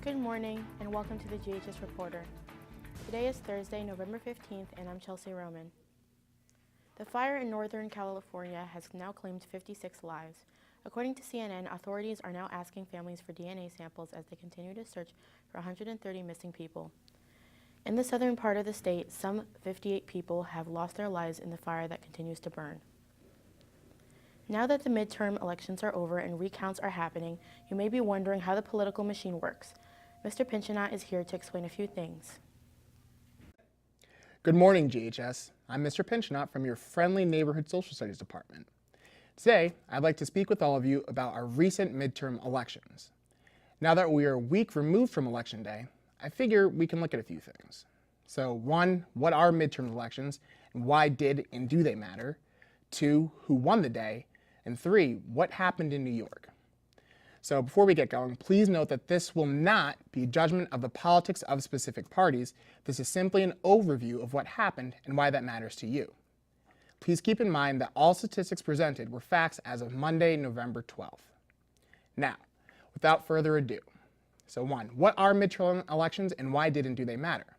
Good morning and welcome to the GHS Reporter. Today is Thursday, November 15th, and I'm Chelsea Roman. The fire in Northern California has now claimed 56 lives. According to CNN, authorities are now asking families for DNA samples as they continue to search for 130 missing people. In the southern part of the state, some 58 people have lost their lives in the fire that continues to burn. Now that the midterm elections are over and recounts are happening, you may be wondering how the political machine works. Mr. Pinchinat is here to explain a few things. Good morning, GHS. I'm Mr. Pinchinat from your friendly neighborhood social studies department. Today, I'd like to speak with all of you about our recent midterm elections. Now that we are a week removed from Election Day, I figure we can look at a few things. So 1, what are midterm elections and why did and do they matter? 2, who won the day? And 3, what happened in New York? So before we get going, please note that this will not be a judgment of the politics of specific parties. This is simply an overview of what happened and why that matters to you. Please keep in mind that all statistics presented were facts as of Monday, November 12th. Now, without further ado, so 1, what are midterm elections and why didn't do they matter?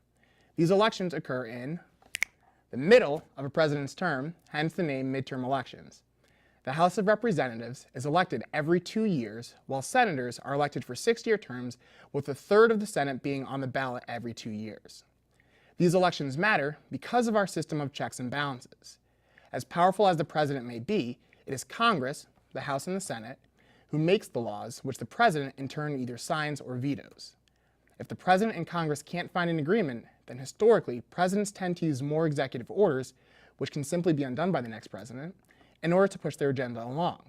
These elections occur in the middle of a president's term, hence the name midterm elections. The House of Representatives is elected every 2 years, while senators are elected for 6-year terms, with a third of the Senate being on the ballot every 2 years. These elections matter because of our system of checks and balances. As powerful as the president may be, it is Congress, the House and the Senate, who makes the laws, which the president in turn either signs or vetoes. If the president and Congress can't find an agreement, then historically, presidents tend to use more executive orders, which can simply be undone by the next president, in order to push their agenda along.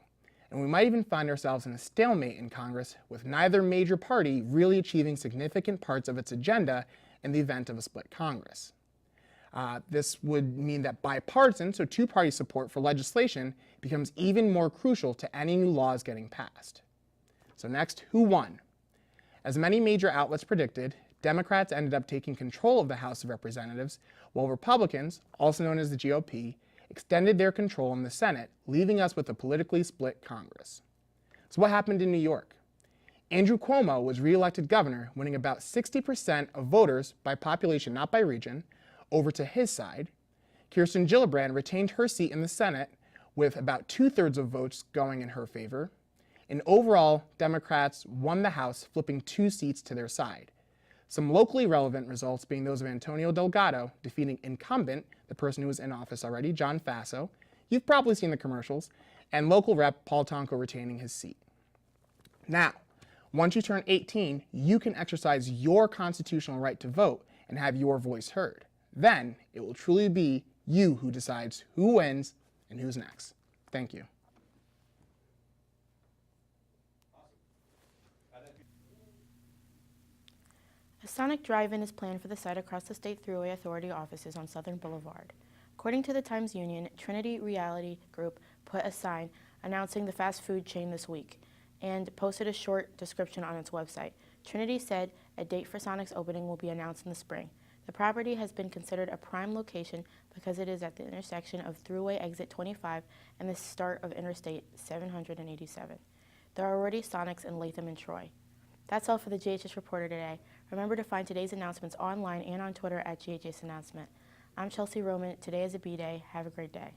And we might even find ourselves in a stalemate in Congress with neither major party really achieving significant parts of its agenda in the event of a split Congress. This would mean that bipartisan, so two-party support for legislation, becomes even more crucial to any new laws getting passed. So next, who won? As many major outlets predicted, Democrats ended up taking control of the House of Representatives, while Republicans, also known as the GOP, extended their control in the Senate, leaving us with a politically split Congress. So what happened in New York? Andrew Cuomo was re-elected governor, winning about 60% of voters by population, not by region, over to his side. Kirsten Gillibrand retained her seat in the Senate, with about 2/3 of votes going in her favor. And overall, Democrats won the House, flipping 2 seats to their side. Some locally relevant results being those of Antonio Delgado defeating incumbent, the person who was in office already, John Faso. You've probably seen the commercials, and local rep Paul Tonko retaining his seat. Now, once you turn 18, you can exercise your constitutional right to vote and have your voice heard. Then, it will truly be you who decides who wins and who's next. Thank you. A sonic drive-in is planned for the site across the State Thruway Authority offices on Southern Boulevard. According to the Times-Union, Trinity Reality Group put a sign announcing the fast food chain this week and posted a short description on its website. Trinity said a date for Sonic's opening will be announced in the spring. The property has been considered a prime location because it is at the intersection of Thruway Exit 25 and the start of Interstate 787. There are already Sonics in Latham and Troy. That's all for the GHS Reporter today. Remember to find today's announcements online and on Twitter at GHS Announcement. I'm Chelsea Roman. Today is a B-Day. Have a great day.